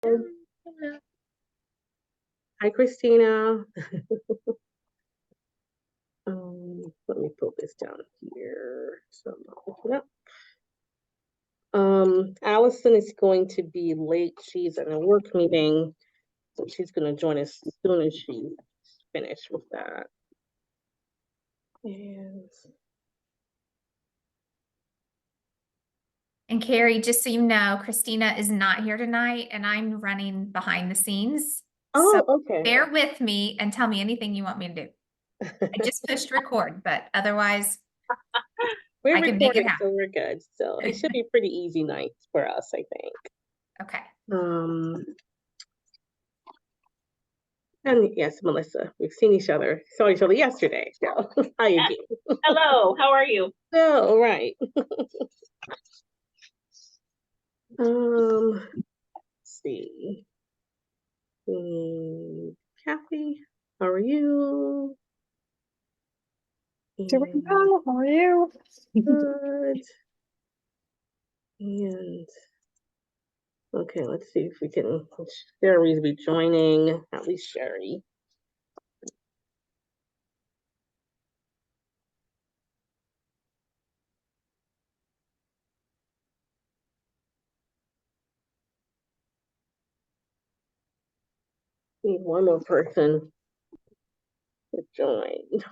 Hi, Christina. Let me put this down here. So I'm not looking up. Allison is going to be late. She's in a work meeting, so she's going to join us as soon as she's finished with that. And Carrie, just so you know, Christina is not here tonight and I'm running behind the scenes. Oh, So okay. bear with me and tell me anything you want me to do. I just pushed record, but otherwise We're I can make it recording, so happen. we're good. So it should be pretty easy nights for us, I think. Okay. And yes, Melissa, we've seen each other, saw each other yesterday. So hi again. Hello, how are you? Oh, right. Let's see. Kathy, how are you? Doing well. How are you? Good. And okay, let's see if we can. Sherry's be joining. At least Sherry. Need one more person to join.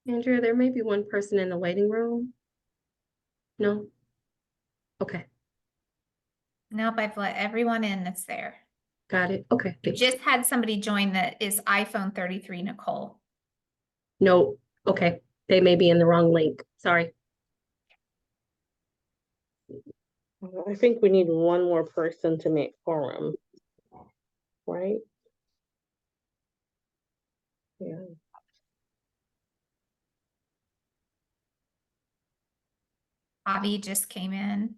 Andrea, there may be one person in the waiting room. No? Okay, Nope, I've let everyone in that's there. got it. Okay. You just had somebody join that is iPhone 33 Nicole. No, okay. They may be in the wrong link. Sorry. I think we need one more person to make quorum, right? Yeah. Avi just came in.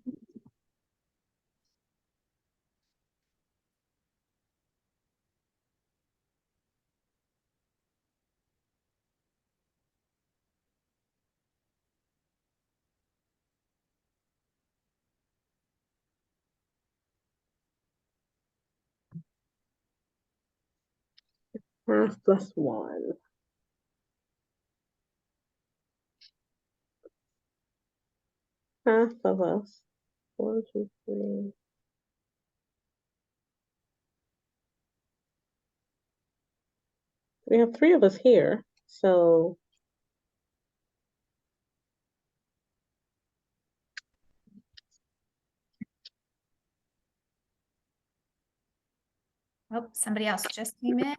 Half plus one. Half of us. 1, 2, 3. We have 3 of us here, so Oh, somebody else just came in.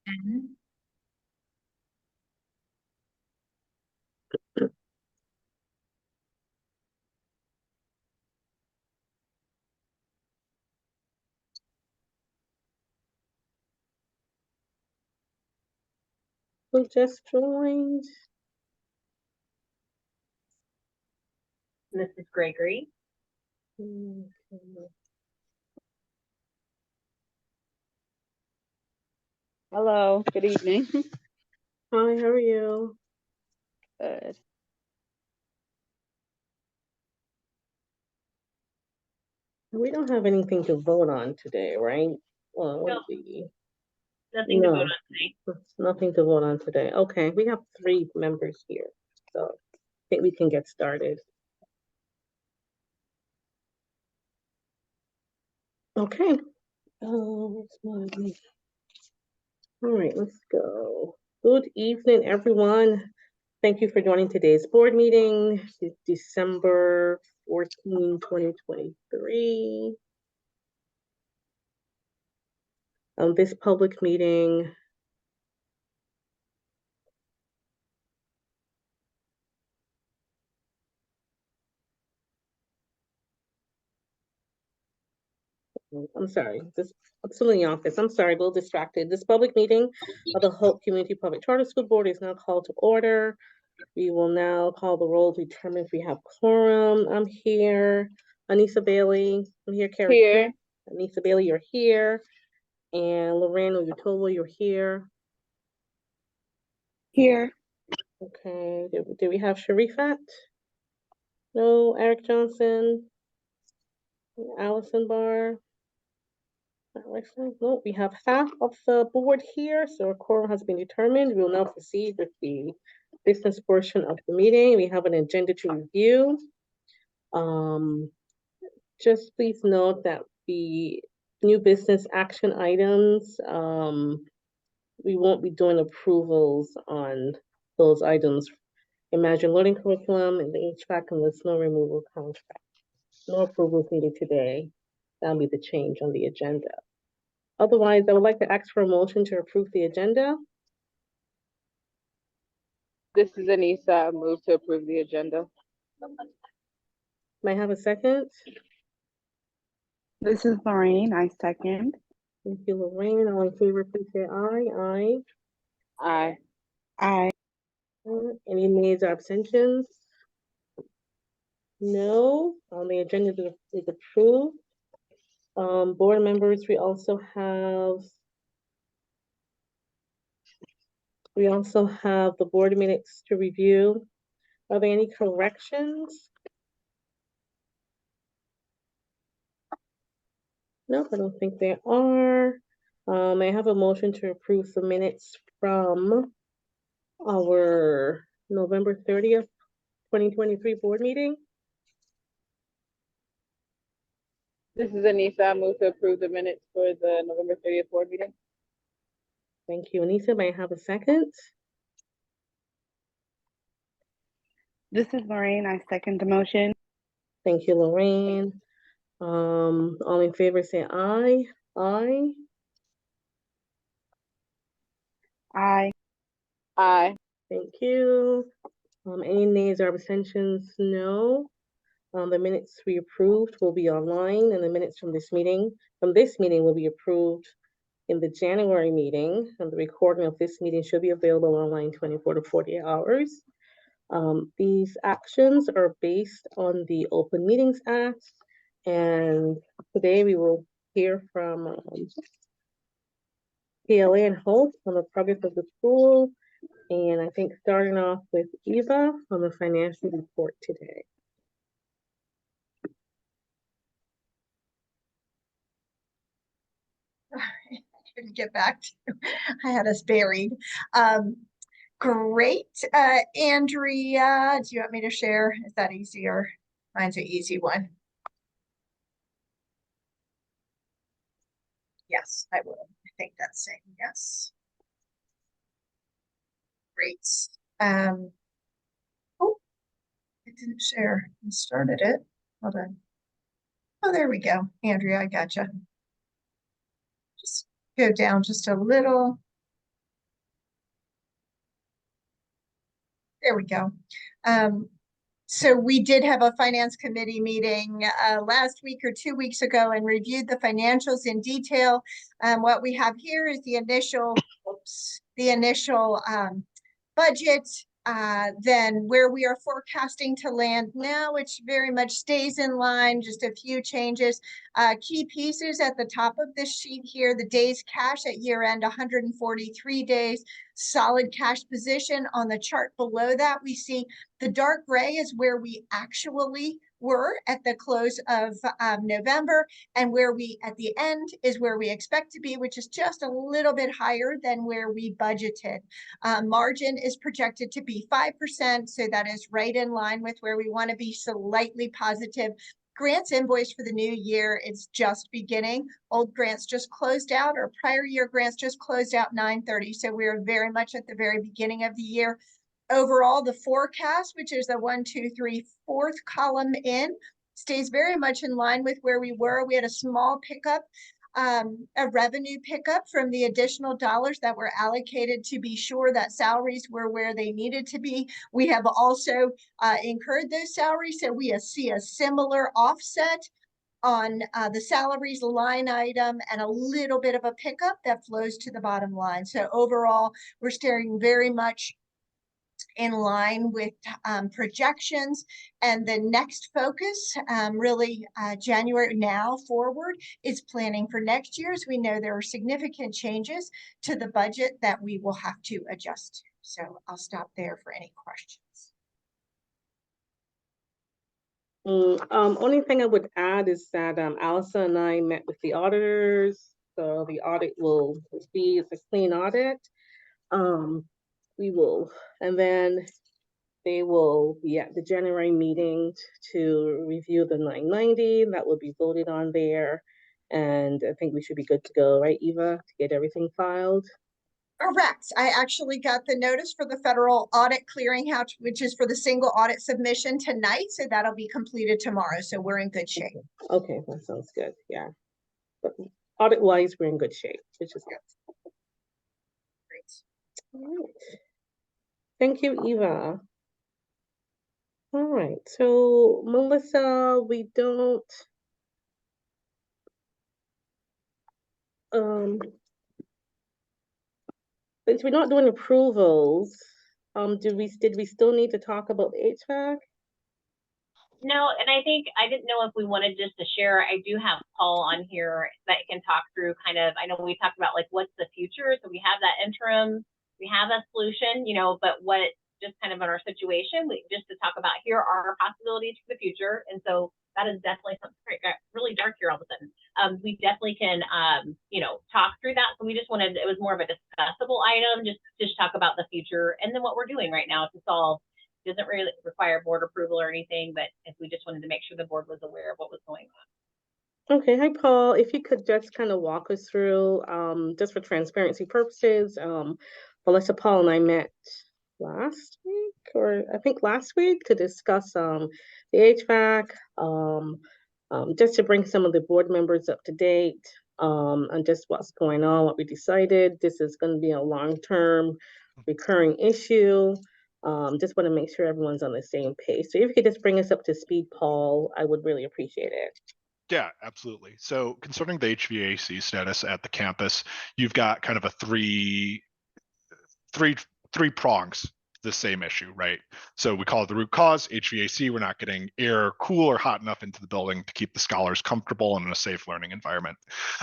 And who just joined? Mrs. Gregory. Okay. Hello. Good evening. Hi, how are you? Good. We don't have anything to vote on today, right? Well, No. let's see. Nothing to vote on today. Nothing to vote on today. Okay, we have 3 members here, so I think we can get started. Okay. All right, let's go. Good evening, everyone. Thank you for joining today's board meeting, December 14, 2023. This public meeting. I'm sorry, I'm still in the office. I'm sorry, a little distracted. This public meeting of the Hope Community Public Charter School Board is now called to order. We will now call the roll to determine if we have quorum. I'm here. Anissa Bailey, I'm here. Carrie. Here. Anissa Bailey, you're here. And Lorraine Oyotola, you're here. Here. Okay, do we have Sharifat? No, Eric Johnson. Allison Barr. No, we have half of the board here, so a quorum has been determined. We will now proceed with the business portion of the meeting. We have an agenda to review. Just please note that the new business action items, we won't be doing approvals on those items. Imagine learning curriculum and the HVAC and the snow removal contract. No approvals needed today. That'll be the change on the agenda. Otherwise, I would like to ask for a motion to approve the agenda. This is Anissa. I move to approve the agenda. May I have a second? This is Lorraine. I second. Thank you, Lorraine. All in favor, please say aye. Aye. Aye. Aye. Any nays or abstentions? No. The agenda is approved. Board members, we also have the board minutes to review. Are there any corrections? No, I don't think there are. I have a motion to approve the minutes from our November 30th, 2023 board meeting. This is Anissa. I move to approve the minutes for the November 30th board meeting. Thank you, Anissa. May I have a second? This is Lorraine. I second the motion. Thank you, Lorraine. All in favor say aye. Aye. Aye. Aye. Thank you. Any nays or abstentions? No. The minutes we approved will be online, and the minutes from this meeting will be approved in the January meeting, and the recording of this meeting should be available online 24 to 48 hours. These actions are based on the Open Meetings Act, and today we will hear from Phalen and Hope on the progress of the school, and I think starting off with Eva on the financial report today. Couldn't get back to, I had us buried. Great. Andrea, do you want me to share? Is that easier? Mine's an easy one. Yes, I will. I think that's saying yes. Great. Oh, it didn't share. I started it. Hold on. Oh, there we go. Andrea, I gotcha. Just go down just a little. There we go. So we did have a finance committee meeting last week or 2 weeks ago and reviewed the financials in detail. What we have here is the initial budget, then where we are forecasting to land now, which very much stays in line, just a few changes. Key pieces at the top of this sheet here, the days cash at year end, 143 days, solid cash position. On the chart below that, we see the dark gray is where we actually were at the close of November, and where we at the end is where we expect to be, which is just a little bit higher than where we budgeted. Margin is projected to be 5%, so that is right in line with where we want to be, slightly positive. Grants invoice for the new year, it's just beginning. Old grants just closed out, or prior year grants just closed out 9/30, so we're very much at the very beginning of the year. Overall, the forecast, which is the 1, 2, 3, 4th column in, stays very much in line with where we were. We had a small pickup a revenue pickup from the additional dollars that were allocated to be sure that salaries were where they needed to be. We have also incurred those salaries, so we see a similar offset on the salaries line item and a little bit of a pickup that flows to the bottom line. So overall, we're staying very much in line with projections. And the next focus, really January now forward, is planning for next year, as we know there are significant changes to the budget that we will have to adjust to. So I'll stop there for any questions. Only thing I would add is that Allison and I met with the auditors, so the audit will be a clean audit. We will, and then they will be at the January meeting to review the 990 that will be voted on there, and I think we should be good to go, right, Eva, to get everything filed. Correct. I actually got the notice for the federal audit clearinghouse, which is for the single audit submission tonight. So that'll be completed tomorrow. So we're in good shape. Okay, that sounds good. Yeah. But audit wise, we're in good shape, which is good. Great. All right. Thank you, Eva. All right. So Melissa, we don't since we're not doing approvals, did we still need to talk about the HVAC? No, and I think I didn't know if we wanted just to share. I do have Paul on here that can talk through kind of, I know we talked about like what's the future. So we have that interim, we have a solution, you know, but what just kind of in our situation, we just to talk about here are our possibilities for the future. And so that is definitely something really dark here all of a sudden. We definitely can, you know, talk through that. So we just wanted, it was more of a discussable item, just talk about the future and then what we're doing right now to solve. Doesn't really require board approval or anything, but if we just wanted to make sure the board was aware of what was going on. Okay, hi Paul. If you could just kind of walk us through, just for transparency purposes, Melissa, Paul, and I met last week, or I think last week, to discuss the HVAC, just to bring some of the board members up to date, and just what's going on, what we decided. This is going to be a long-term recurring issue. Just want to make sure everyone's on the same page. So if you could just bring us up to speed, Paul, I would really appreciate it. Yeah, absolutely. So concerning the HVAC status at the campus, you've got kind of a three prongs, the same issue, right? So we call it the root cause, HVAC. We're not getting air cool or hot enough into the building to keep the scholars comfortable and in a safe learning environment.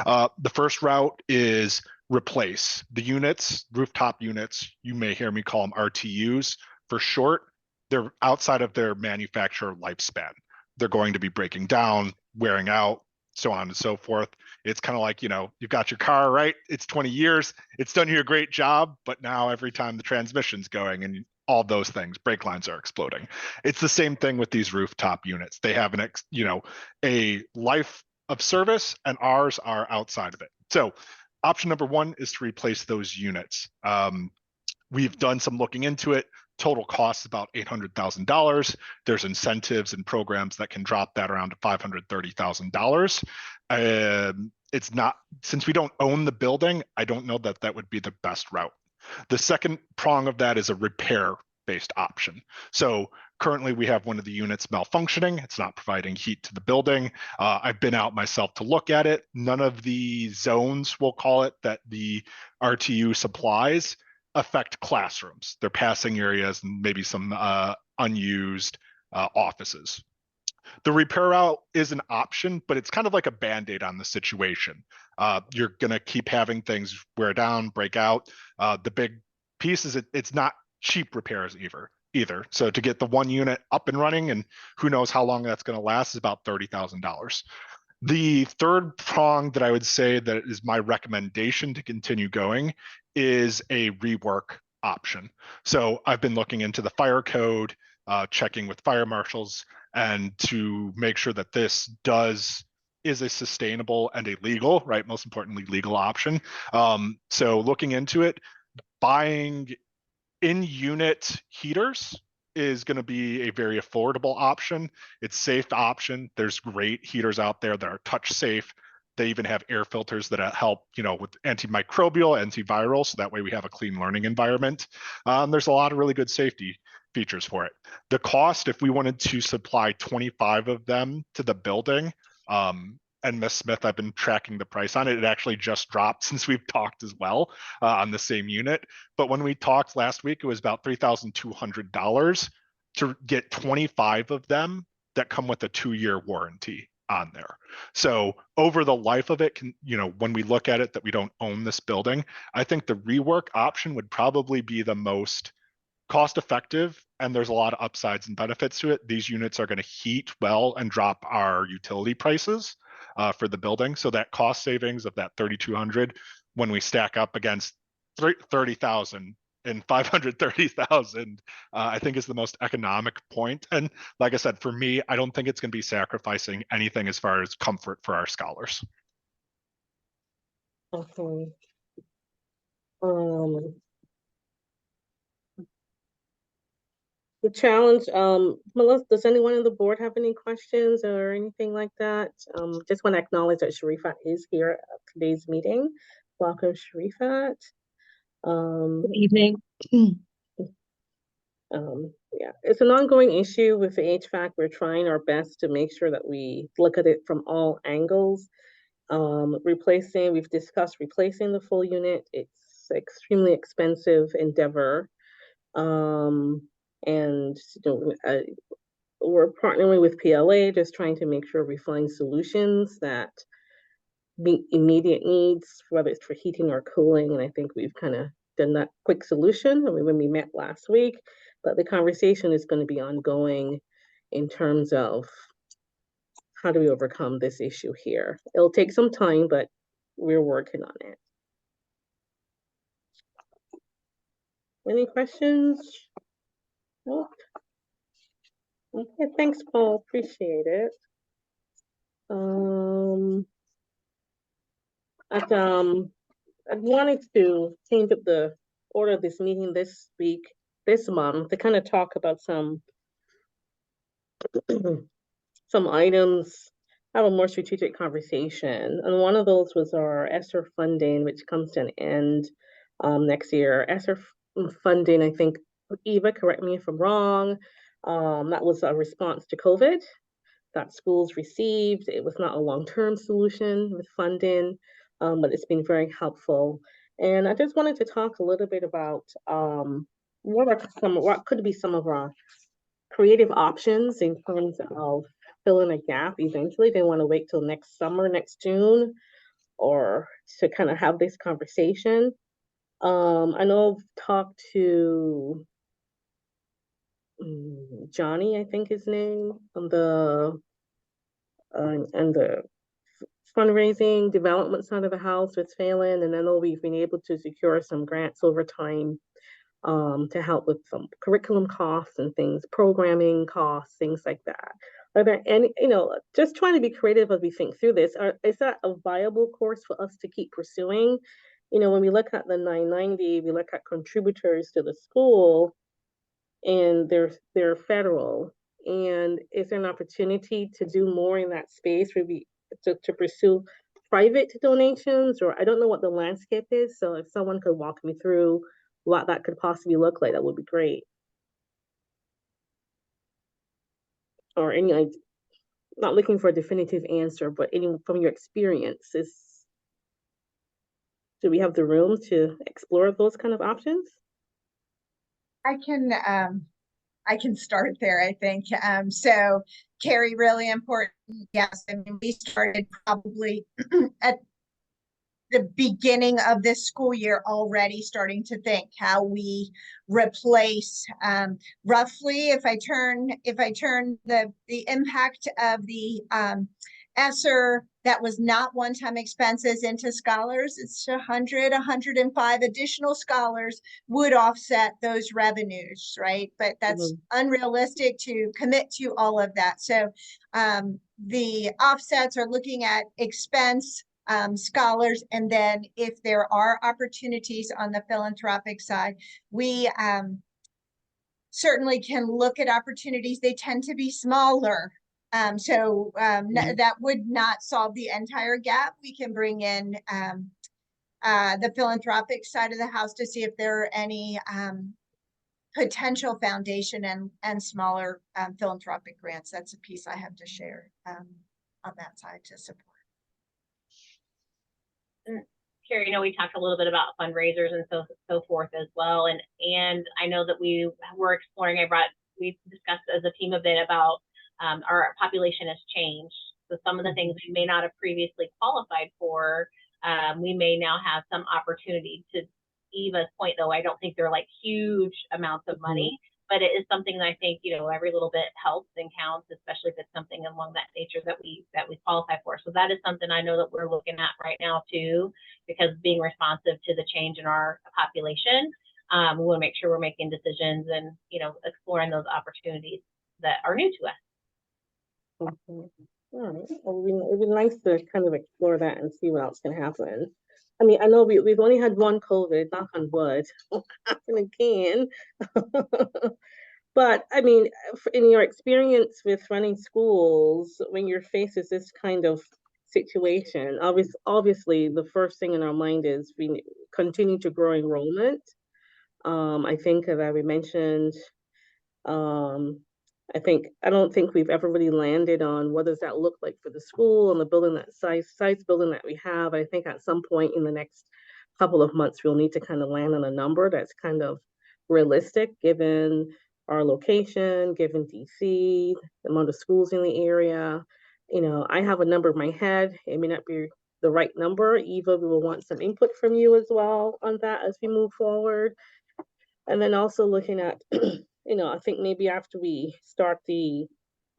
The first route is replace the units, rooftop units. You may hear me call them RTUs for short. They're outside of their manufacturer lifespan. They're going to be breaking down, wearing out, so on and so forth. It's kind of like, you know, you've got your car, right? It's 20 years. It's done you a great job, but now every time the transmission's going and all those things, brake lines are exploding. It's the same thing with these rooftop units. They have a life of service, and ours are outside of it. So option number one is to replace those units. We've done some looking into it. Total cost is about $800,000. There's incentives and programs that can drop that around to $530,000. It's not, since we don't own the building, I don't know that that would be the best route. The second prong of that is a repair-based option. So currently we have one of the units malfunctioning. It's not providing heat to the building. I've been out myself to look at it. None of the zones, we'll call it, that the RTU supplies affect classrooms. They're passing areas and maybe some unused offices. The repair route is an option, but it's kind of like a Band-Aid on the situation. You're going to keep having things wear down, break out. The big piece is it's not cheap repairs either. So to get the one unit up and running, and who knows how long that's going to last, is about $30,000. The third prong that I would say that is my recommendation to continue going is a rework option. So I've been looking into the fire code, checking with fire marshals, and to make sure that this is a sustainable and a legal, right? Most importantly, legal option. So looking into it, buying in-unit heaters is going to be a very affordable option. It's safe option. There's great heaters out there that are touch safe. They even have air filters that help, with antimicrobial, antiviral, so that way we have a clean learning environment. There's a lot of really good safety features for it. The cost, if we wanted to supply 25 of them to the building, and Ms. Smith, I've been tracking the price on it. It actually just dropped since we've talked as well on the same unit. But when we talked last week, it was about $3,200 to get 25 of them that come with a 2-year warranty on there. So over the life of it, when we look at it that we don't own this building, I think the rework option would probably be the most cost effective, and there's a lot of upsides and benefits to it. These units are going to heat well and drop our utility prices for the building. So that cost savings of that 3,200, when we stack up against 30,000 and 530,000, I think is the most economic point. And like I said, for me, I don't think it's going to be sacrificing anything as far as comfort for our scholars. Okay. The challenge, Melissa, does anyone on the board have any questions or anything like that? Just want to acknowledge that Sharifat is here at today's meeting. Welcome, Sharifat. Good evening. Yeah, it's an ongoing issue with the HVAC. We're trying our best to make sure that we look at it from all angles. We've discussed replacing the full unit. It's extremely expensive endeavor. And we're partnering with PLA, just trying to make sure we find solutions that meet immediate needs, whether it's for heating or cooling. And I think we've kind of done that quick solution when we met last week. But the conversation is going to be ongoing in terms of how do we overcome this issue here. It'll take some time, but we're working on it. Any questions? Nope. Okay, thanks, Paul. Appreciate it. I wanted to change up the order of this meeting this month, to kind of talk about some items, have a more strategic conversation. And one of those was our ESSER funding, which comes to an end next year. ESSER funding, I think, Eva, correct me if I'm wrong, that was a response to COVID that schools received. It was not a long-term solution with funding, but it's been very helpful. And I just wanted to talk a little bit about what could be some of our creative options in terms of filling a gap eventually. They want to wait till next summer, next June, or to kind of have this conversation. I know I've talked to Johnny, I think his name, on the fundraising development side of the house with Phalen, and I know we've been able to secure some grants over time to help with some curriculum costs and things, programming costs, things like that. Are there any, just trying to be creative as we think through this, is that a viable course for us to keep pursuing? When we look at the 990, we look at contributors to the school, and they're federal. And is there an opportunity to do more in that space, maybe to pursue private donations? Or I don't know what the landscape is, so if someone could walk me through what that could possibly look like, that would be great. Or any, not looking for a definitive answer, but any from your experiences, do we have the room to explore those kind of options? I can start there, I think. So Carrie, really important. Yes, I mean, we started probably at the beginning of this school year already starting to think how we replace roughly, if I turn the impact of the ESSER that was not one-time expenses into scholars, it's 105 additional scholars would offset those revenues, right? But that's unrealistic to commit to all of that. So the offsets are looking at expense, scholars, and then if there are opportunities on the philanthropic side, we certainly can look at opportunities. They tend to be smaller That would not solve the entire gap. We can bring in the philanthropic side of the house to see if there are any potential foundation and smaller philanthropic grants. That's a piece I have to share on that side to support. Carrie, you know, we talked a little bit about fundraisers and so forth as well. And I know that we were exploring, we discussed as a team a bit about our population has changed. So some of the things we may not have previously qualified for, we may now have some opportunity. To Eva's point, though, I don't think they're like huge amounts of money, but it is something that I think, you know, every little bit helps and counts, especially if it's something along that nature that we qualify for. So that is something I know that we're looking at right now too, because being responsive to the change in our population, we want to make sure we're making decisions and, you know, exploring those opportunities that are new to us. All right. Well, it'd be nice to kind of explore that and see what else can happen. I mean, I know we've only had one COVID, knock on wood, happen again. But I mean, in your experience with running schools, when you're faced with this kind of situation, obviously the first thing in our mind is we continue to grow enrollment. I think that we mentioned, I don't think we've ever really landed on what does that look like for the school and the building that size building that we have. I think at some point in the next couple of months, we'll need to kind of land on a number that's kind of realistic given our location, given DC, the amount of schools in the area. You know, I have a number in my head. It may not be the right number. Eva, we will want some input from you as well on that as we move forward. And then also looking at, you know, I think maybe after we start the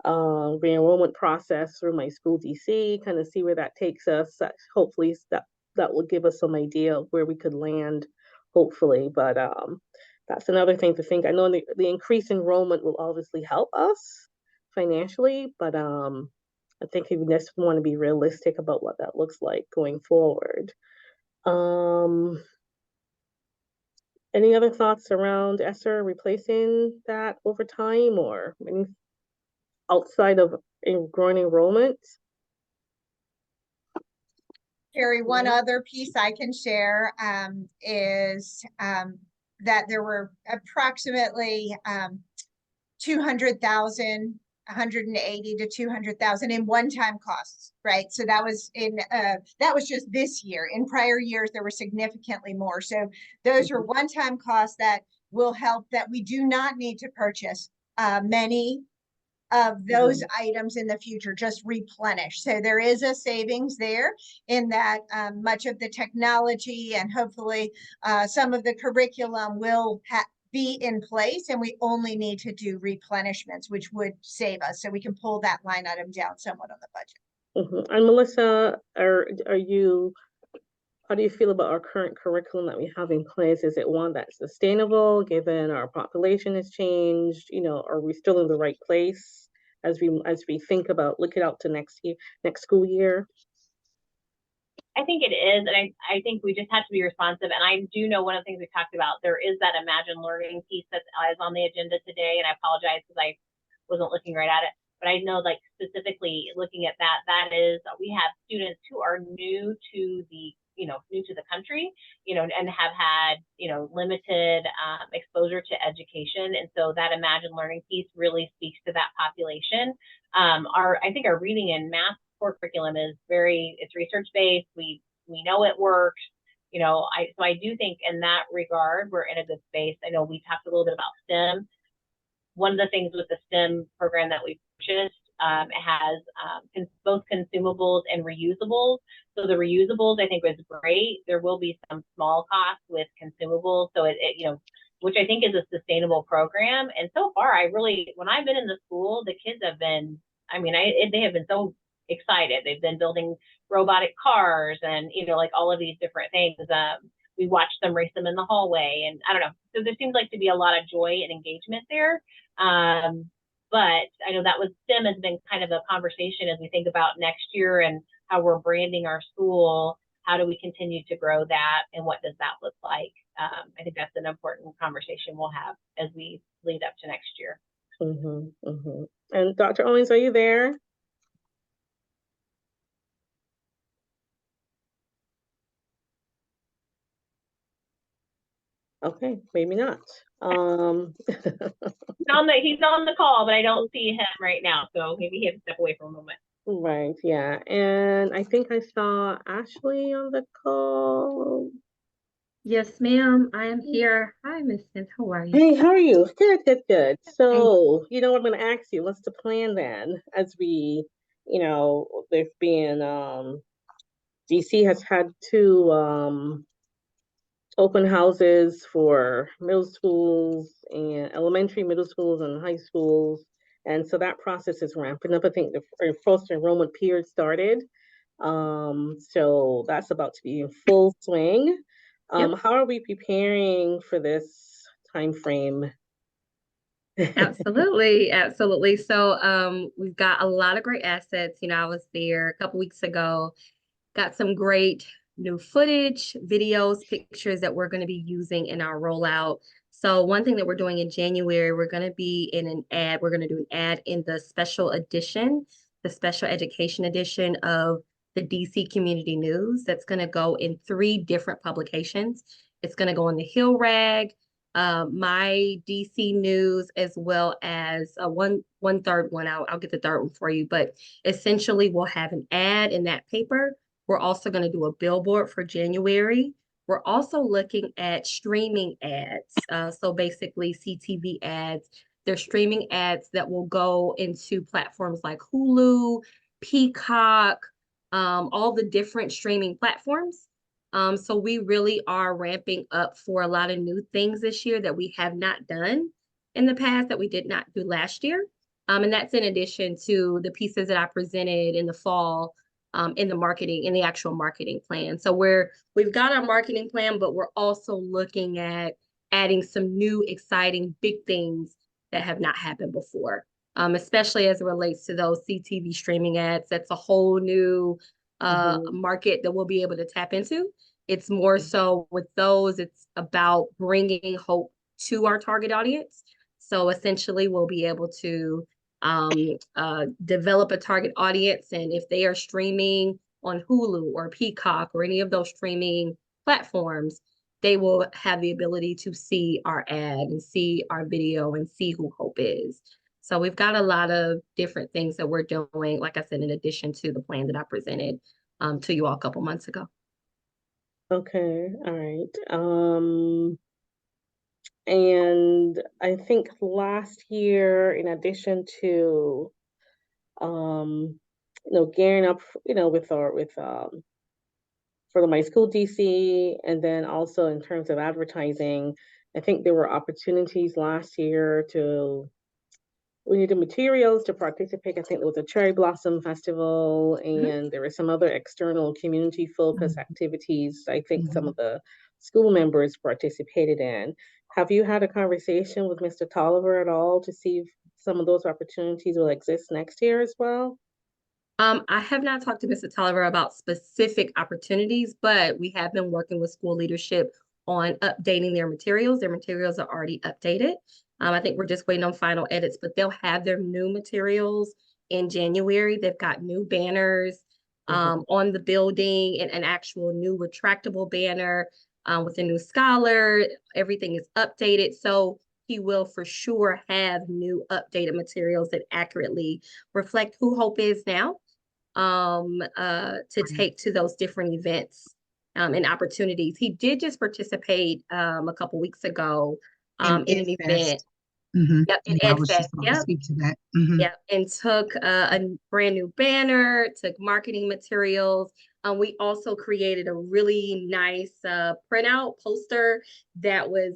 re-enrollment process through my school DC, kind of see where that takes us. Hopefully that will give us some idea of where we could land, hopefully. But that's another thing to think. I know the increased enrollment will obviously help us financially, but I think we just want to be realistic about what that looks like going forward. Any other thoughts around ESSER replacing that over time or any outside of growing enrollment? Carrie, one other piece I can share is that there were approximately 200,000, 180 to 200,000 in one-time costs, right? So that was just this year. In prior years, there were significantly more. So those are one-time costs that will help, that we do not need to purchase many of those items in the future, just replenish. So there is a savings there in that much of the technology and hopefully some of the curriculum will be in place, and we only need to do replenishments, which would save us. So we can pull that line item down somewhat on the budget. And Melissa, how do you feel about our current curriculum that we have in place? Is it one that's sustainable given our population has changed? You know, are we still in the right place as we think about looking out to next school year? I think it is, and I think we just have to be responsive. And I do know one of the things we talked about, there is that Imagine Learning piece that is on the agenda today, and I apologize because I wasn't looking right at it. But I know, like, specifically looking at that is, we have students who are new to the country, you know, and have had, you know, limited exposure to education. And so that Imagine Learning piece really speaks to that population. I think our reading and math core curriculum is it's research-based. We know it works. You know, so I do think in that regard, we're in a good space. I know we talked a little bit about STEM. One of the things with the STEM program that we purchased, it has both consumables and reusables. So the reusables, I think, was great. There will be some small costs with consumables. So it you know, which I think is a sustainable program. And so far, when I've been in the school, the kids have been, they have been so excited. They've been building robotic cars and, you know, like all of these different things. We watched them race them in the hallway, and I don't know. So there seems like to be a lot of joy and engagement there. But I know that STEM has been kind of a conversation as we think about next year and how we're branding our school. How do we continue to grow that, and what does that look like? I think that's an important conversation we'll have as we lead up to next year. And Dr. Owens, are you there? Okay, maybe not. He's on the call, but I don't see him right now, so maybe he has to step away for a moment. Right, yeah. And I think I saw Ashley on the call. Yes, ma'am, I am here. Hi, Miss Sim, how are you? Hey, how are you? Good. So, you know what I'm gonna ask you, what's the plan then? As we, there's been DC has had 2 open houses for middle schools and elementary, middle schools, and high schools. And so that process is ramping up. I think the first enrollment period started. So that's about to be in full swing. Yep. How are we preparing for this time frame? Absolutely. So we've got a lot of great assets. I was there a couple weeks ago, got some great new footage, videos, pictures that we're going to be using in our rollout. So one thing that we're doing in January, we're going to be in an ad. We're going to do an ad in the special edition, the special education edition of the DC Community News. That's going to go in 3 different publications. It's going to go in the Hill Rag, my DC News, as well as one third one. I'll get the third one for you, but essentially we'll have an ad in that paper. We're also going to do a billboard for January. We're also looking at streaming ads. So basically CTV ads. They're streaming ads that will go into platforms like Hulu, Peacock, all the different streaming platforms. So we really are ramping up for a lot of new things this year that we have not done in the past, that we did not do last year. And that's in addition to the pieces that I presented in the fall, in the actual marketing plan. So we've got our marketing plan, but we're also looking at adding some new, exciting, big things that have not happened before, especially as it relates to those CTV streaming ads. That's a whole new market that we'll be able to tap into. It's more so with those, it's about bringing hope to our target audience. So essentially, we'll be able to develop a target audience, and if they are streaming on Hulu or Peacock or any of those streaming platforms, they will have the ability to see our ad and see our video and see who Hope is. So we've got a lot of different things that we're doing, like I said, in addition to the plan that I presented to you all a couple months ago. Okay, all right. And I think last year, in addition to gearing up, with for the My School DC, and then also in terms of advertising, I think there were opportunities last year we needed materials to participate. I think there was a Cherry Blossom Festival, and there were some other external community focus activities I think some of the school members participated in. Have you had a conversation with Mr. Tolliver at all to see if some of those opportunities will exist next year as well? I have not talked to Mr. Tolliver about specific opportunities, but we have been working with school leadership on updating their materials. Their materials are already updated. I think we're just waiting on final edits, but they'll have their new materials in January. They've got new banners on the building, and an actual new retractable banner with a new scholar. Everything is updated. So he will for sure have new updated materials that accurately reflect who Hope is now, to take to those different events and opportunities. He did just participate a couple weeks ago in an event. Yep, in I was just EdFest. going to Yep. speak to that. Yep, and took a brand new banner, took marketing materials. We also created a really nice printout poster that was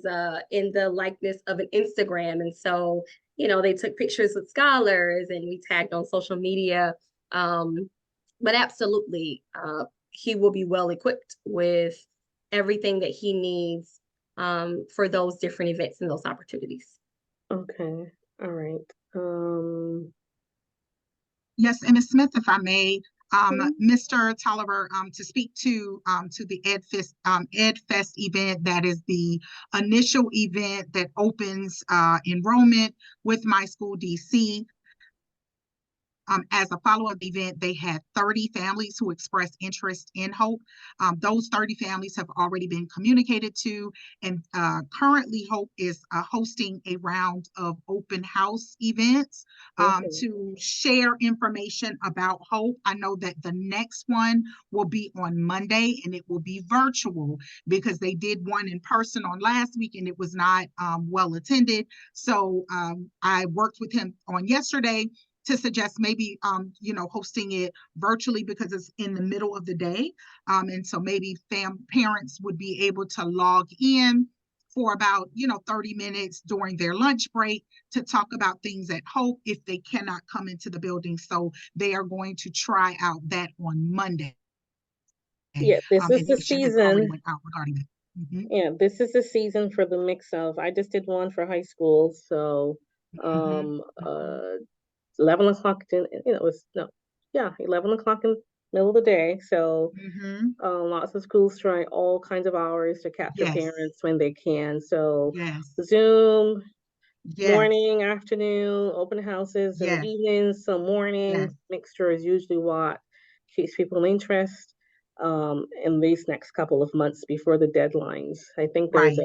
in the likeness of an Instagram. And so, they took pictures with scholars and we tagged on social media. But absolutely, he will be well equipped with everything that he needs for those different events and those opportunities. Okay, all right. Yes, and Ms. Smith, if I may, Mr. Tolliver, to speak to the Ed Fest event. That is the initial event that opens enrollment with My School DC. As a follow-up event, they had 30 families who expressed interest in Hope. Those 30 families have already been communicated to, and currently Hope is hosting a round of open house events to share information about Hope. I know that the next one will be on Monday, and it will be virtual because they did one in person on last week and it was not well attended. So I worked with him on yesterday to suggest maybe, hosting it virtually because it's in the middle of the day. And so maybe parents would be able to log in for about, 30 minutes during their lunch break to talk about things at Hope if they cannot come into the building. So they are going to try out that on Monday. Yeah, this is the Invitation has already season. went out regarding that. Mhm. Yeah, this is the season for the mix of, I just did one for high school, so, 11 o'clock, it was, no, yeah, 11 o'clock in the middle of the day, so lots of schools try all kinds of hours to capture Yes. parents when they can, so Yes. Zoom, Yes. morning, afternoon, open houses in Yes. the evenings, some morning, Yes. mixture is usually what keeps people interest in these next couple of months before the deadlines. I think Right.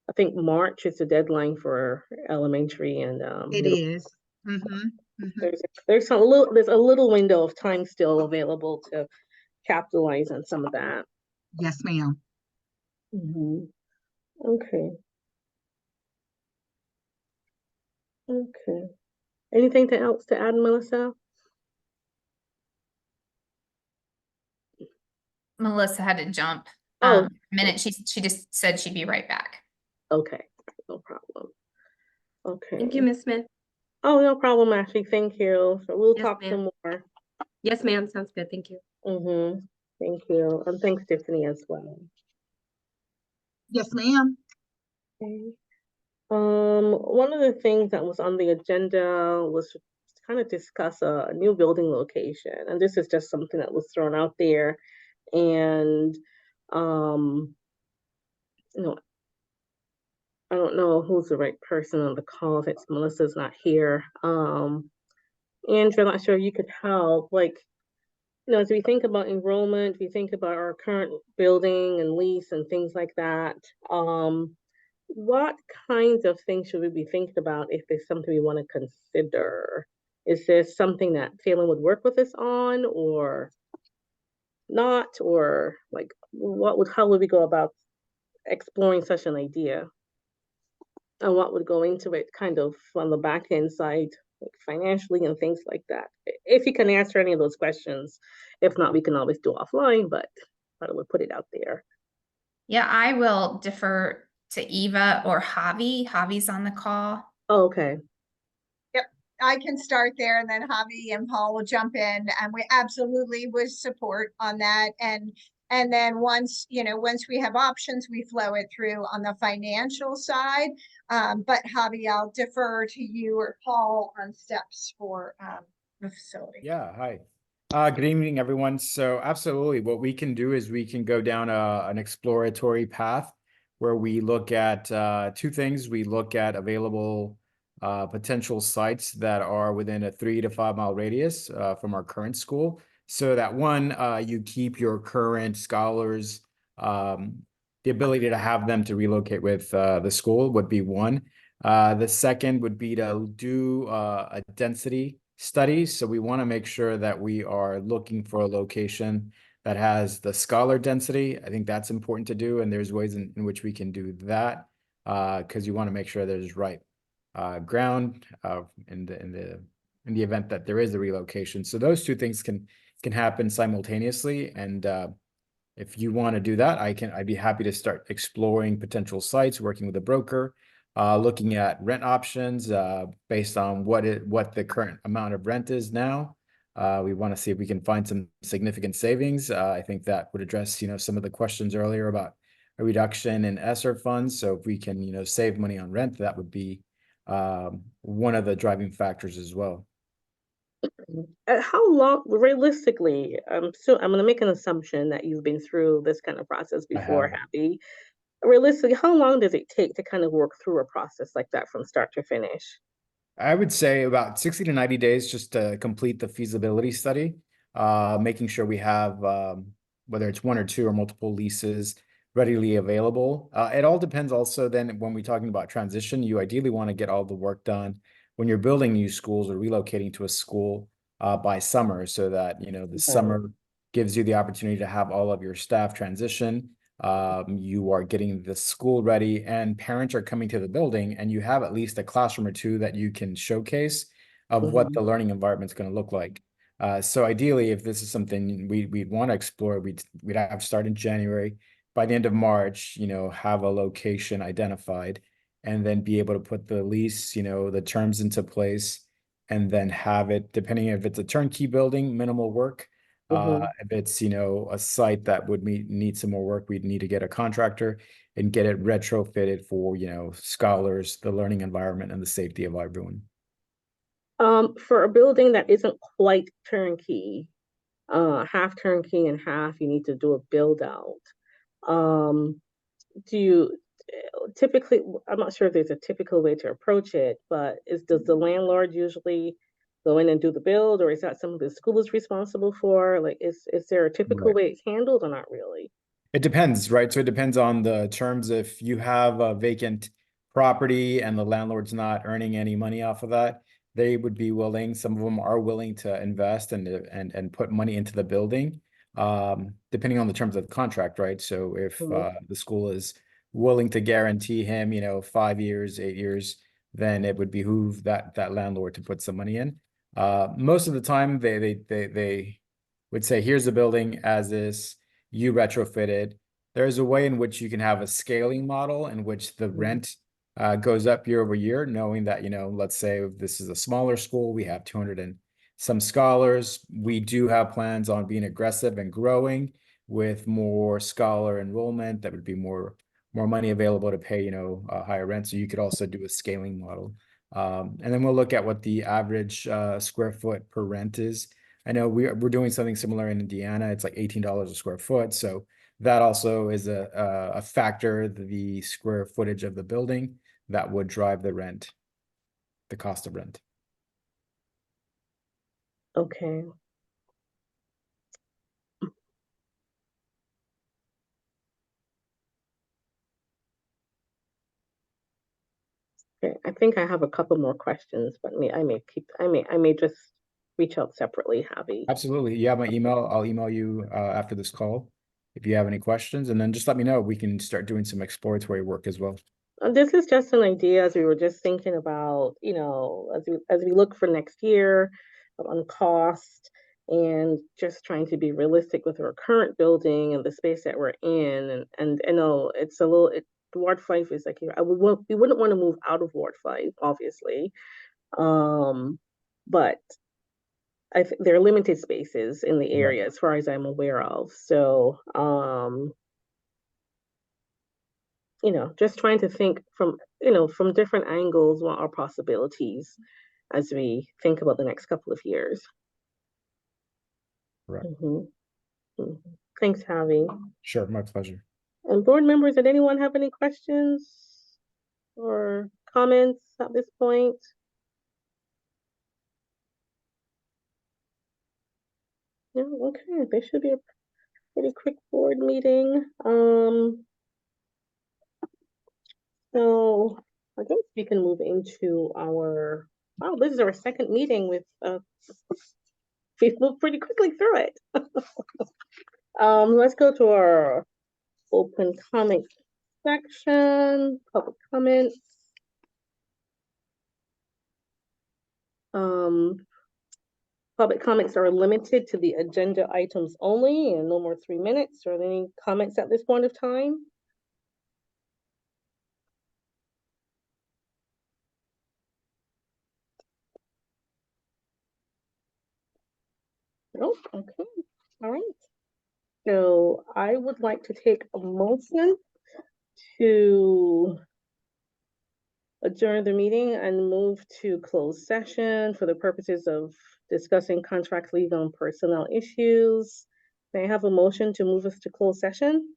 I think March is the deadline for elementary and It middle. is. There's a little window of time still available to capitalize on some of that. Yes, ma'am. Okay. Okay. Anything else to add, Melissa? Melissa had to jump. Oh. A minute. She just said she'd be right back. Okay, no problem. Okay. Thank you, Ms. Smith. Oh, no problem, Ashley. Thank you. So we'll Yes, talk ma'am. some more. Yes, ma'am. Sounds good. Thank you. Thank you. And thanks, Tiffany, as well. Yes, ma'am. Okay. One of the things that was on the agenda was to kind of discuss a new building location. And this is just something that was thrown out there. And, I don't know who's the right person on the call if it's Melissa's not here. Andrew, I'm not sure you could help. Like, as we think about enrollment, we think about our current building and lease and things like that. What kinds of things should we be thinking about if there's something we want to consider? Is this something that Phalen would work with us on or not? Or like, how would we go about exploring such an idea? And what would go into it kind of on the back end side, like financially and things like that? If you can answer any of those questions. If not, we can always do offline, but I would put it out there. Yeah, I will defer to Eva or Javi. Javi's on the call. Oh, okay. Yep, I can start there and then Javi and Paul will jump in, and we absolutely would support on that. And then once we have options, we flow it through on the financial side. But Javi, I'll defer to you or Paul on steps for the facility. Yeah, hi. Good evening, everyone. So absolutely, what we can do is we can go down an exploratory path where we look at two things. We look at available potential sites that are within a 3 to 5 mile radius from our current school. So that one, you keep your current scholars, the ability to have them to relocate with the school would be one. The second would be to do a density study. So we want to make sure that we are looking for a location that has the scholar density. I think that's important to do. And there's ways in which we can do that because you want to make sure there's right ground in the event that there is a relocation. So those two things can happen simultaneously. And if you want to do that, I'd be happy to start exploring potential sites, working with a broker, looking at rent options based on what the current amount of rent is now. We want to see if we can find some significant savings. I think that would address, some of the questions earlier about a reduction in ESSER funds. So if we can, save money on rent, that would be one of the driving factors as well. How long, realistically, I'm gonna make an assumption that you've been through this kind of process I before, have. Happy. Realistically, how long does it take to kind of work through a process like that from start to finish? I would say about 60 to 90 days just to complete the feasibility study, making sure we have whether it's one or two or multiple leases readily available. It all depends also then when we're talking about transition, you ideally want to get all the work done when you're building new schools or relocating to a school by summer so that, you know, the summer gives you the opportunity to have all of your staff transition. You are getting the school ready and parents are coming to the building and you have at least a classroom or two that you can showcase of what the learning environment is going to look like. So ideally, if this is something we'd want to explore, we'd have to start in January. By the end of March, you know, have a location identified and then be able to put the lease, you know, the terms into place and then have it, depending if it's a turnkey building, minimal work. If it's, you know, a site that would need some more work, we'd need to get a contractor and get it retrofitted for, you know, scholars, the learning environment and the safety of everyone. For a building that isn't quite turnkey, half turnkey and half you need to do a build out. Do you typically, I'm not sure if there's a typical way to approach it, but does the landlord usually go in and do the build, or is that something the school is responsible for? Like, is there a typical Right. way it's handled or not really? It depends, right? So it depends on the terms. If you have a vacant property and the landlord's not earning any money off of that, they would be willing, some of them are willing to invest and put money into the building, depending on the terms of the contract, right? So if the school is willing to guarantee him, you know, 5 years, 8 years, then it would behoove that landlord to put some money in. Most of the time, they would say, here's the building as is, you retrofitted. There's a way in which you can have a scaling model in which the rent goes up year over year, knowing that, you know, let's say if this is a smaller school, we have 200 and some scholars. We do have plans on being aggressive and growing with more scholar enrollment. That would be more money available to pay, you know, higher rent. So you could also do a scaling model. And then we'll look at what the average square foot per rent is. I know we're doing something similar in Indiana. It's like $18 a square foot. So that also is a factor, the square footage of the building that would drive the rent, the cost of rent. Okay. Okay, I think I have a couple more questions, but I may just reach out separately, Javi. Absolutely. You have my email. I'll email you after this call if you have any questions, and then just let me know. We can start doing some exploratory work as well. This is just an idea as we were just thinking about, you know, as we look for next year on cost and just trying to be realistic with our current building and the space that we're in. And I know it's a little, Ward 5 is like, we wouldn't want to move out of Ward 5, obviously. But there are limited spaces in the area as far as I'm aware of. So, you know, just trying to think from, you know, from different angles what are possibilities as we think about the next couple of years. Right. Thanks, Javi. Sure, my pleasure. And board members, did anyone have any questions or comments at this point? Yeah, okay, this should be a pretty quick board meeting. So I guess we can move into our, wow, this is our second meeting with, we've moved pretty quickly through it. Let's go to our open comment section, public comments. Public comments are limited to the agenda items only and no more 3 minutes. Are there any comments at this point of time? Oh, okay. All right. So I would like to take a motion to adjourn the meeting and move to closed session for the purposes of discussing contract, legal, and personnel issues. May I have a motion to move us to closed session?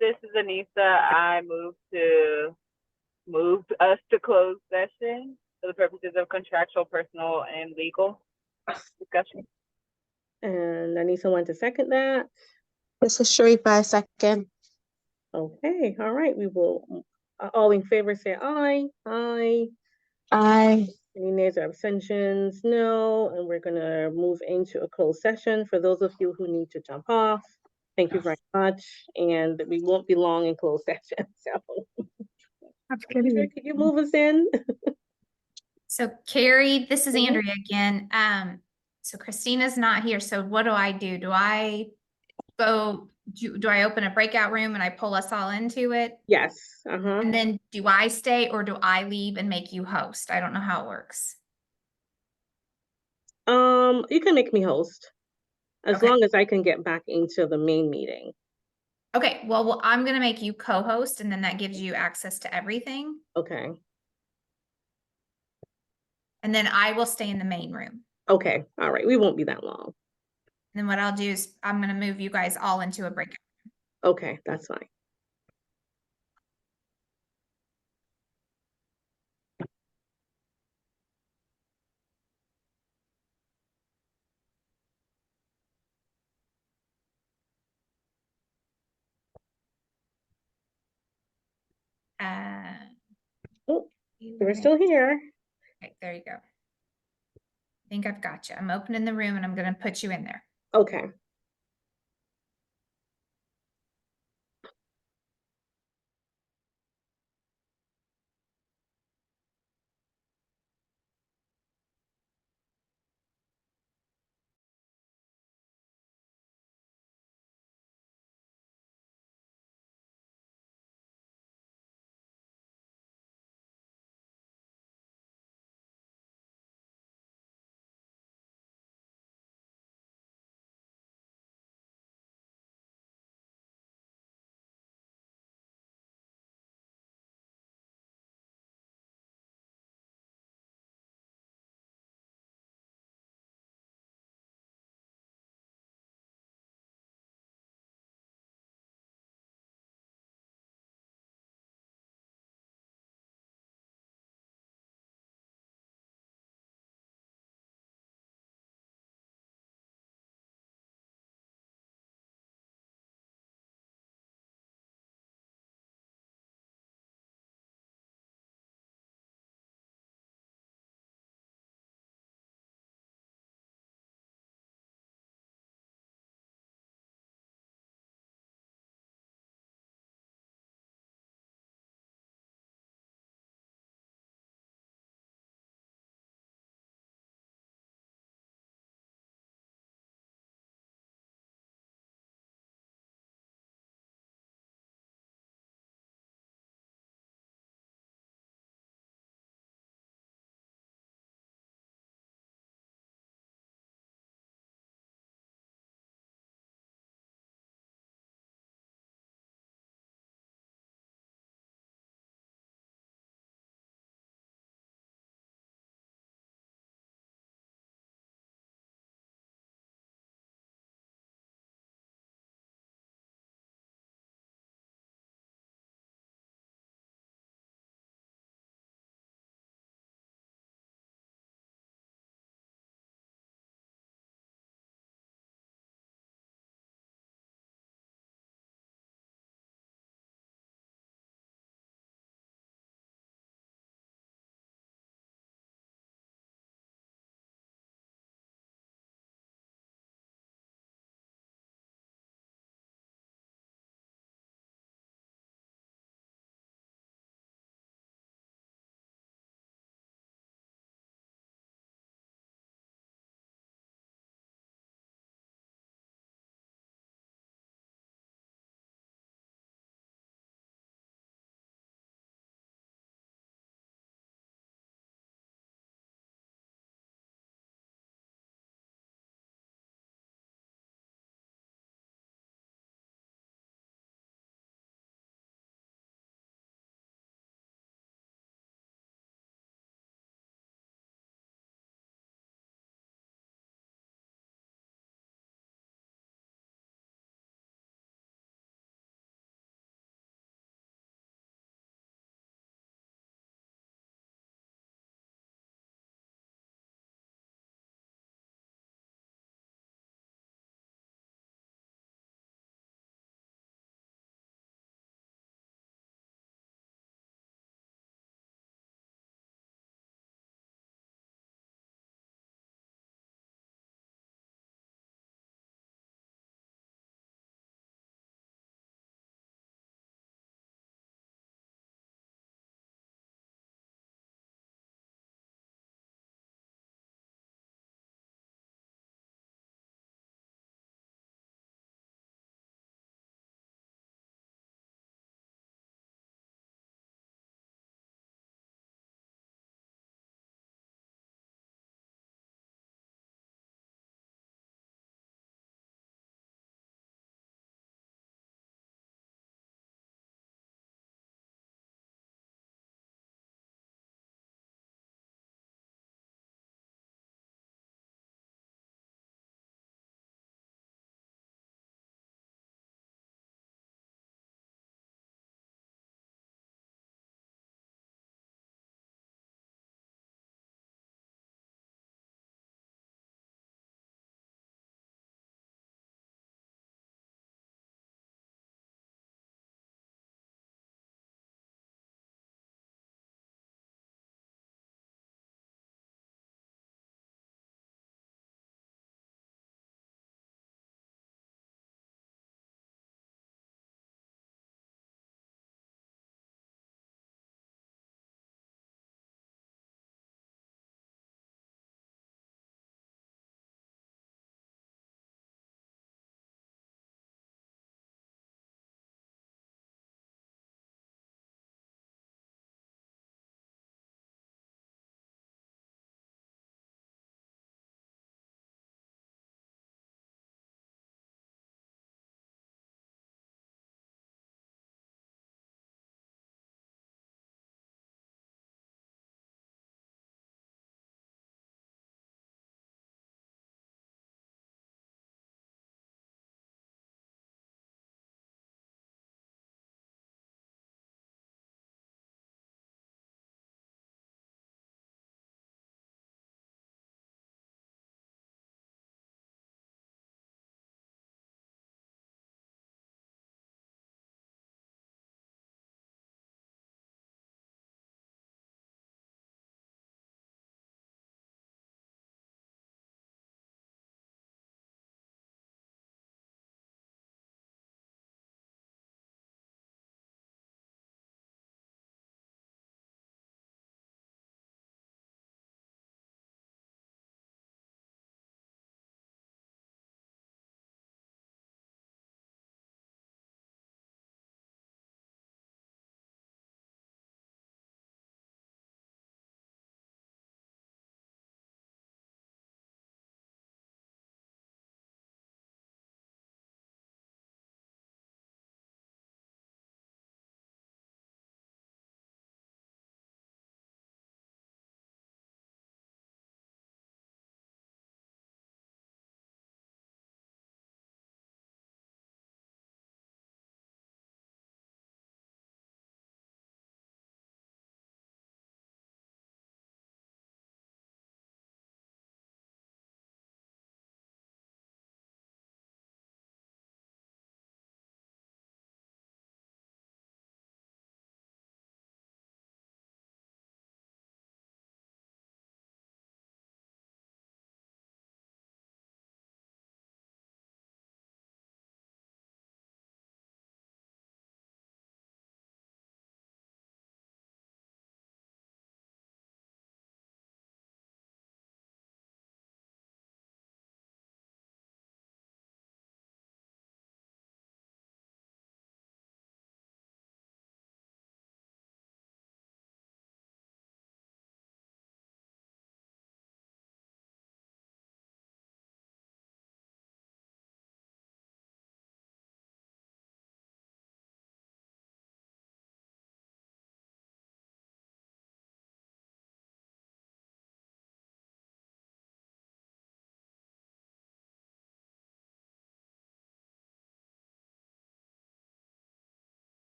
This is Anissa. I move us to closed session for the purposes of contractual, personal, and legal discussion. And Anissa want to second that? This is Sharifa, second. Okay, all right, we will, all in favor say aye. Aye. Aye. Any nays or abstentions? No, and we're gonna move into a closed session. For those of you who need to jump off, thank you very much, and we won't be long in closed session, so. Could you move us in? So Carrie, this is Mhm. Andrea again. So Christina's not here, so what do I do? Do I open a breakout room and I pull us all into it? Yes, uh-huh. And then do I stay or do I leave and make you host? I don't know how it works. You can make me host, as Okay. long as I can get back into the main meeting. Okay, well, I'm gonna make you co-host and then that gives you access to everything. Okay, And then I will stay in the main room. okay, all right, we won't be that long. And then what I'll do is I'm gonna move you guys all into a breakout. Okay, that's fine. Oh, we're still here. Okay, there you go. I think I've got you. I'm opening the room and I'm gonna put you in there. Okay.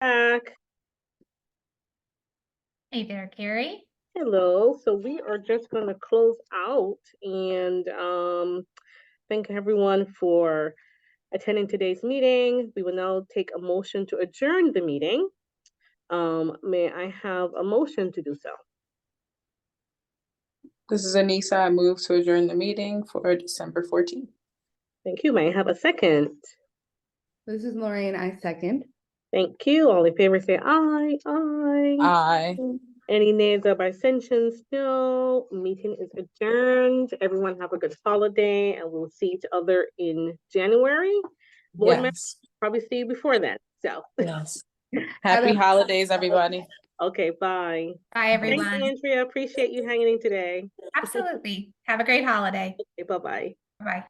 Back. Hey there, Carrie. Hello. So we are just going to close out and thank everyone for attending today's meeting. We will now take a motion to adjourn the meeting. May I have a motion to do so? This is Anissa. I move to adjourn the meeting for December 14th. Thank you. May I have a second? This is Lorraine. I second. Thank you. All in favor say aye. Aye. Aye. Any nays or abstentions? No. Meeting is adjourned. Everyone have a good holiday, and we'll see each other in January. Board members, Yes. probably see you before then. So, Yes. Happy holidays, everybody. okay, bye. Bye, Thanks, everyone. Andrea. Appreciate you hanging in today. Absolutely. Have a great holiday. Okay, bye-bye. Bye.